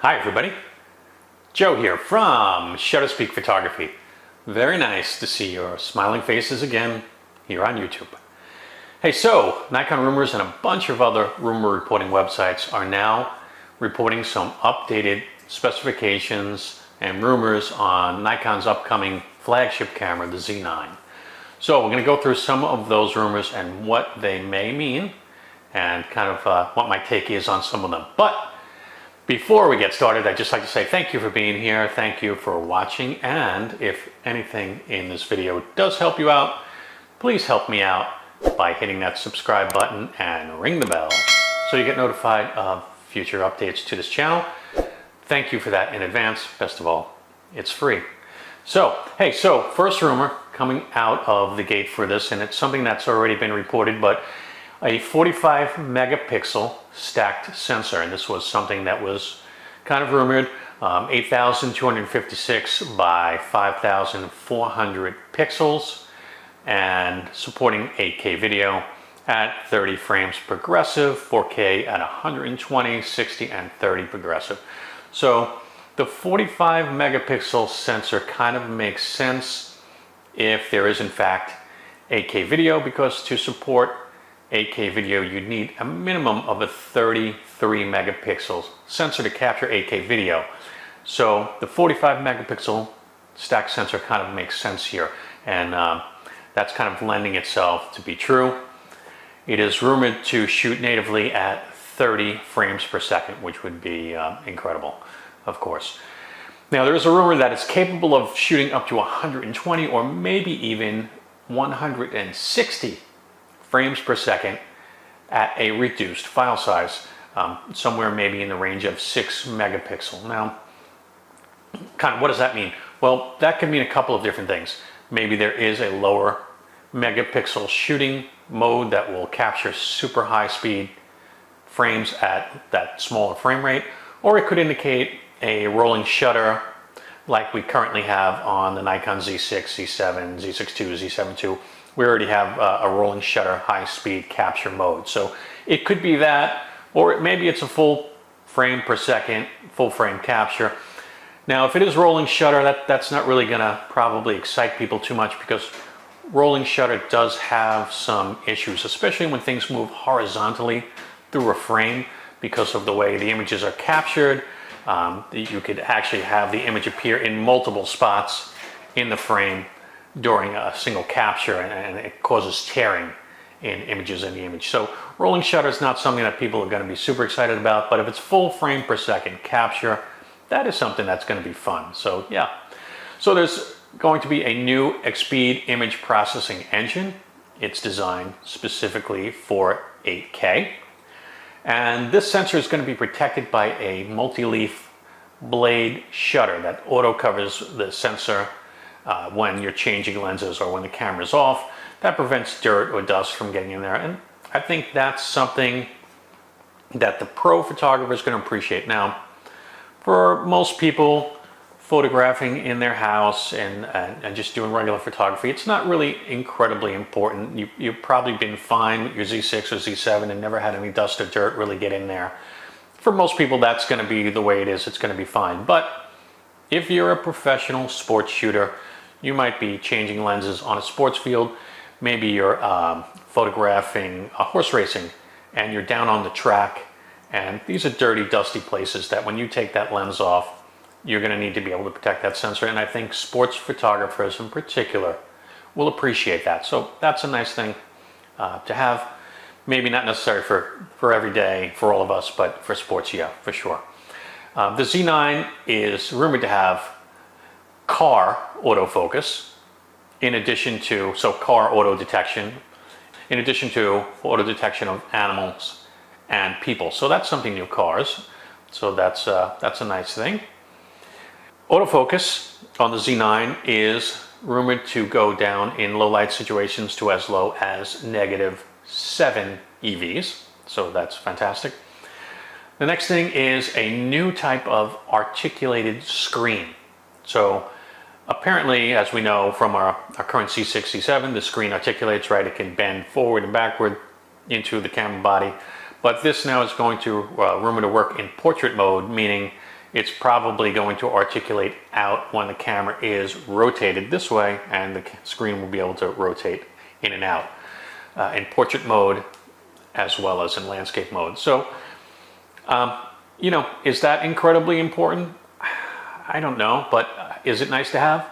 Hi everybody, Joe here from Shutter Speak Photography. Very nice to see your smiling faces again here on YouTube. Hey, so Nikon Rumors and a bunch of other rumor reporting websites are now reporting some updated specifications and rumors on Nikon's upcoming flagship camera, the Z9. So we're going to go through some of those rumors and what they may mean and kind of what my take is on some of them. But before we get started, I'd just like to say thank you for being here, thank you for watching, and if anything in this video does help you out, please help me out by hitting that subscribe button and ring the bell so you get notified of future updates to this channel. Thank you for that in advance. Best of all, it's free. So, hey, first rumor coming out of the gate for this, and it's something that's already been reported, but a 45 megapixel stacked sensor, and this was something that was kind of rumored, 8,256 by 5,400 pixels and supporting 8K video at 30 frames progressive, 4K at 120, 60 and 30 progressive. So the 45 megapixel sensor kind of makes sense if there is in fact 8K video, because to support 8K video you'd need a minimum of a 33 megapixel sensor to capture 8K video. So the 45 megapixel stack sensor kind of makes sense here, and that's kind of lending itself to be true. It is rumored to shoot natively at 30 frames per second, which would be incredible, of course. Now there is a rumor that it's capable of shooting up to 120 or maybe even 160 frames per second at a reduced file size, somewhere maybe in the range of 6 megapixel. Now, kind of what does that mean? Well, that could mean a couple of different things. Maybe there is a lower megapixel shooting mode that will capture super high speed frames at that smaller frame rate, or it could indicate a rolling shutter like we currently have on the Nikon Z6, Z7, Z6 II, Z7 II. We already have a rolling shutter high-speed capture mode. So it could be that, or maybe it's a full frame per second, full frame capture. Now, if it is rolling shutter, that's not really gonna probably excite people too much, because rolling shutter does have some issues, especially when things move horizontally through a frame because of the way the images are captured. You could actually have the image appear in multiple spots in the frame during a single capture, and it causes tearing in images in the image. So rolling shutter is not something that people are going to be super excited about, but if it's full frame per second capture, that is something that's going to be fun. So yeah, so there's going to be a new Expeed image processing engine. It's designed specifically for 8K, and this sensor is going to be protected by a multi-leaf blade shutter that auto covers the sensor when you're changing lenses or when the camera's off. That prevents dirt or dust from getting in there, and I think that's something that the pro photographer is going to appreciate. Now, for most people photographing in their house and just doing regular photography, it's not really incredibly important. You've probably been fine with your Z6 or Z7 and never had any dust or dirt really get in there. For most people, that's going to be the way it is. It's going to be fine. But if you're a professional sports shooter, you might be changing lenses on a sports field. Maybe you're photographing horse racing and you're down on the track, and these are dirty, dusty places that when you take that lens off, you're going to need to be able to protect that sensor. And I think sports photographers in particular will appreciate that. So that's a nice thing to have. Maybe not necessary for every day for all of us, but for sports, yeah, for sure. The Z9 is rumored to have car autofocus in addition to, so car auto detection, in addition to auto detection of animals and people. So that's something new, cars. So that's a nice thing. Autofocus on the Z9 is rumored to go down in low light situations to as low as -7 EVs. So that's fantastic. The next thing is a new type of articulated screen. So apparently, as we know from our current Z6, Z7, the screen articulates, right? It can bend forward and backward into the camera body. But this now is going to rumored to work in portrait mode, meaning it's probably going to articulate out when the camera is rotated this way, and the screen will be able to rotate in and out in portrait mode as well as in landscape mode. So, you know, is that incredibly important? I don't know, but is it nice to have?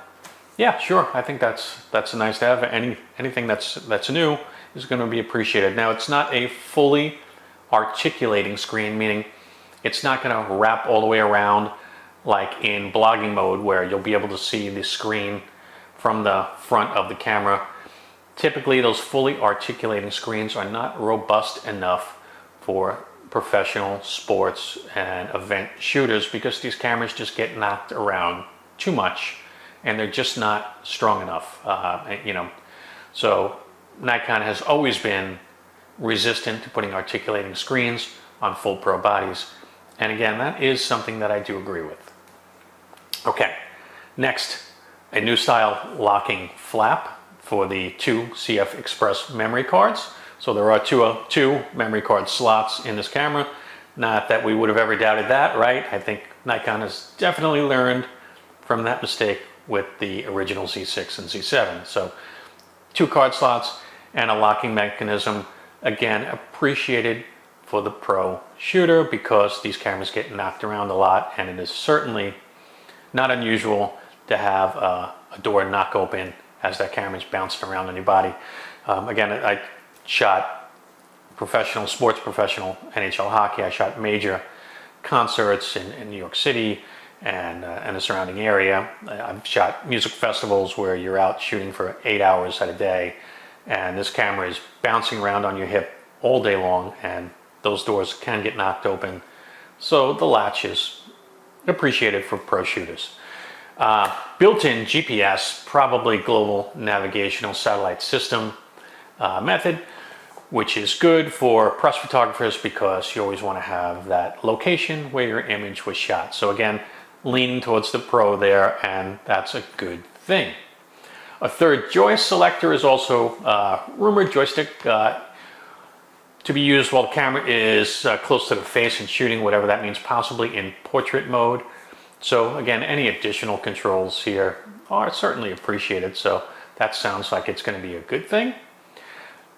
Yeah, sure. I think that's nice to have. Anything that's new is going to be appreciated. Now, it's not a fully articulating screen, meaning it's not going to wrap all the way around like in blogging mode, where you'll be able to see the screen from the front of the camera. Typically, those fully articulating screens are not robust enough for professional sports and event shooters, because these cameras just get knocked around too much and they're just not strong enough. You know, so Nikon has always been resistant to putting articulating screens on full pro bodies. And again, that is something that I do agree with. Okay, next, a new style locking flap for the two CF Express memory cards. So there are two memory card slots in this camera. Not that we would have ever doubted that, right? I think Nikon has definitely learned from that mistake with the original Z6 and Z7. So 2 card slots and a locking mechanism, again, appreciated for the pro shooter, because these cameras get knocked around a lot, and it is certainly not unusual to have a door knock open as that camera is bouncing around on your body. Again, I shot sports professional NHL hockey. I shot major concerts in New York City and the surrounding area. I've shot music festivals where you're out shooting for 8 hours at a day, and this camera is bouncing around on your hip all day long, and those doors can get knocked open. So the latch is appreciated for pro shooters. Built-in GPS, probably global navigational satellite system method, which is good for press photographers, because you always want to have that location where your image was shot. So again, leaning towards the pro there, and that's a good thing. A third joystick selector is also rumored joystick to be used while the camera is close to the face and shooting, whatever that means, possibly in portrait mode. So again, any additional controls here are certainly appreciated. So that sounds like it's going to be a good thing.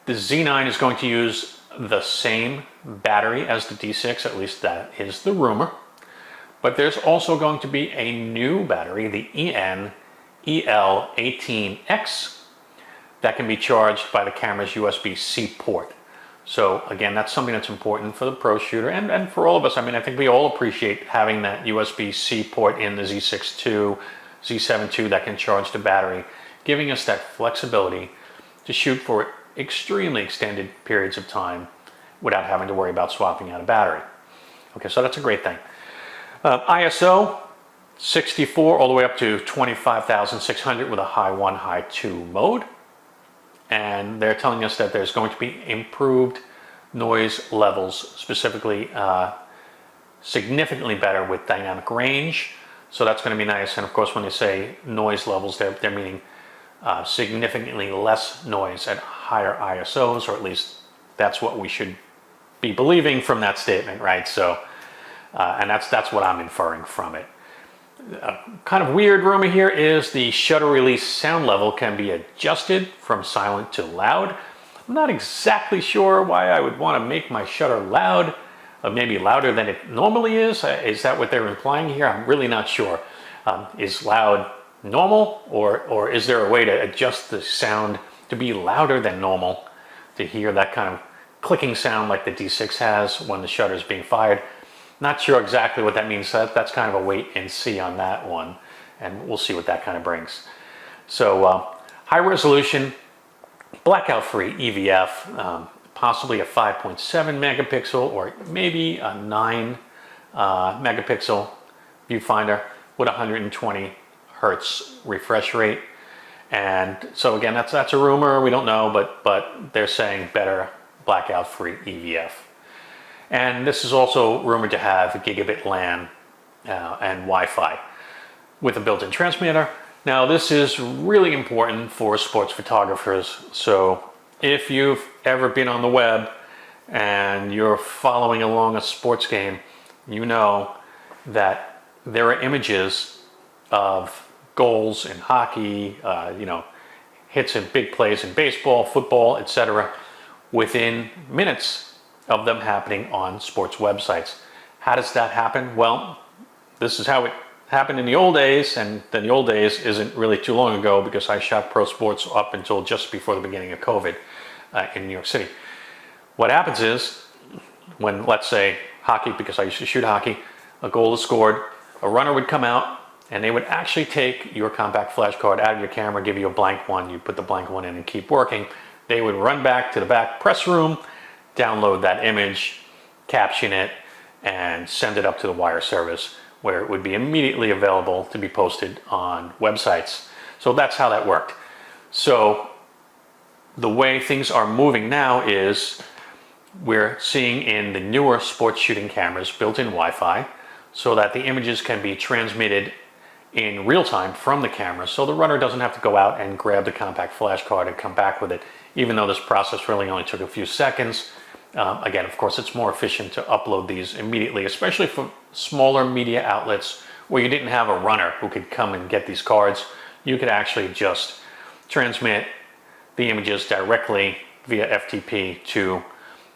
The Z9 is going to use the same battery as the D6, at least that is the rumor. But there's also going to be a new battery, the EN-EL18X, that can be charged by the camera's USB-C port. So again, that's something that's important for the pro shooter and for all of us. I mean, I think we all appreciate having that USB-C port in the Z6 II, Z7 II that can charge the battery, giving us that flexibility to shoot for extremely extended periods of time without having to worry about swapping out a battery. Okay, so that's a great thing. ISO 64 all the way up to 25,600 with a high 1, high 2 mode. And they're telling us that there's going to be improved noise levels, specifically significantly better with dynamic range. So that's going to be nice. And of course, when they say noise levels, they're meaning significantly less noise at higher ISOs, or at least that's what we should be believing from that statement, right? So, and that's what I'm inferring from it. Kind of weird rumor here is the shutter release sound level can be adjusted from silent to loud. I'm not exactly sure why I would want to make my shutter loud, maybe louder than it normally is. Is that what they're implying here? I'm really not sure. Is loud normal, or is there a way to adjust the sound to be louder than normal, to hear that kind of clicking sound like the D6 has when the shutter is being fired? Not sure exactly what that means. So that's kind of a wait and see on that one, and we'll see what that kind of brings. So high resolution, blackout free EVF, possibly a 5.7 megapixel or maybe a 9 megapixel viewfinder with 120 hertz refresh rate. And so again, that's a rumor. We don't know, but they're saying better blackout free EVF. And this is also rumored to have gigabit LAN and Wi-Fi with a built-in transmitter. Now, this is really important for sports photographers. So if you've ever been on the web and you're following along a sports game, you know that there are images of goals in hockey, you know, hits and big plays in baseball, football, etc., within minutes of them happening on sports websites. How does that happen? Well, this is how it happened in the old days, and then the old days isn't really too long ago because I shot pro sports up until just before the beginning of COVID in New York City. What happens is, when, let's say, hockey, because I used to shoot hockey, a goal is scored, a runner would come out, and they would actually take your compact flash card out of your camera, give you a blank one, you put the blank one in and keep working. They would run back to the back press room, download that image, caption it, and send it up to the wire service, where it would be immediately available to be posted on websites. So that's how that worked. So the way things are moving now is we're seeing in the newer sports shooting cameras built-in Wi-Fi, so that the images can be transmitted in real time from the camera, so the runner doesn't have to go out and grab the compact flash card and come back with it, even though this process really only took a few seconds. Again, of course, it's more efficient to upload these immediately, especially for smaller media outlets where you didn't have a runner who could come and get these cards. You could actually just transmit the images directly via FTP to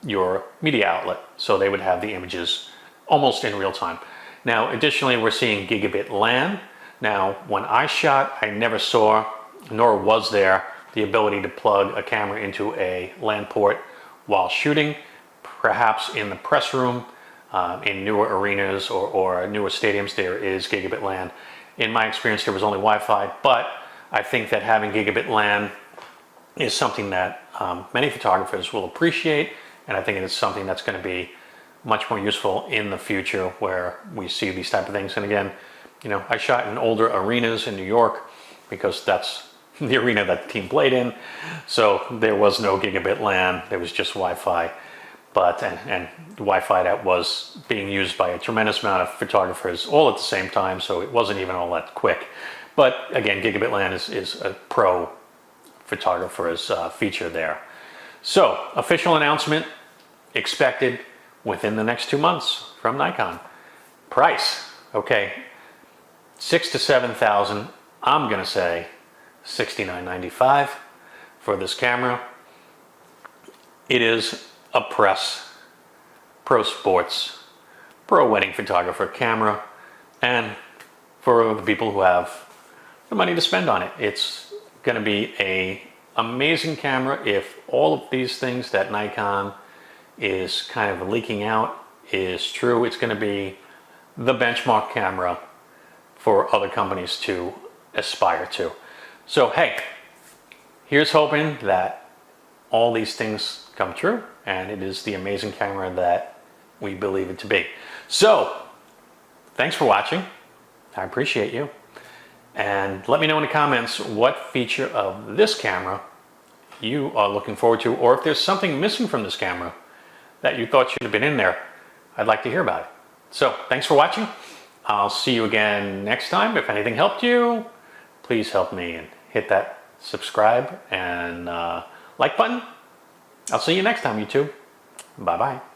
your media outlet, so they would have the images almost in real time. Now, additionally, we're seeing gigabit LAN. Now, when I shot, I never saw, nor was there, the ability to plug a camera into a LAN port while shooting. Perhaps in the press room, in newer arenas or newer stadiums, there is gigabit LAN. In my experience, there was only Wi-Fi, but I think that having gigabit LAN is something that many photographers will appreciate, and I think it is something that's going to be much more useful in the future where we see these type of things. And again, you know, I shot in older arenas in New York because that's the arena that the team played in. So there was no gigabit LAN, there was just Wi-Fi. But, and Wi-Fi that was being used by a tremendous amount of photographers all at the same time, so it wasn't even all that quick. But again, gigabit LAN is a pro photographer's feature there. So, official announcement expected within the next 2 months from Nikon. Price, okay, $6,000 to $7,000. I'm gonna say $69.95 for this camera. It is a press, pro sports, pro wedding photographer camera, and for the people who have the money to spend on it. It's gonna be an amazing camera if all of these things that Nikon is kind of leaking out is true. It's going to be the benchmark camera for other companies to aspire to. So hey, here's hoping that all these things come true and it is the amazing camera that we believe it to be. So thanks for watching. I appreciate you. And let me know in the comments what feature of this camera you are looking forward to, or if there's something missing from this camera that you thought should have been in there. I'd like to hear about it. So thanks for watching. I'll see you again next time. If anything helped you, please help me and hit that subscribe and like button. I'll see you next time, YouTube. Bye-bye.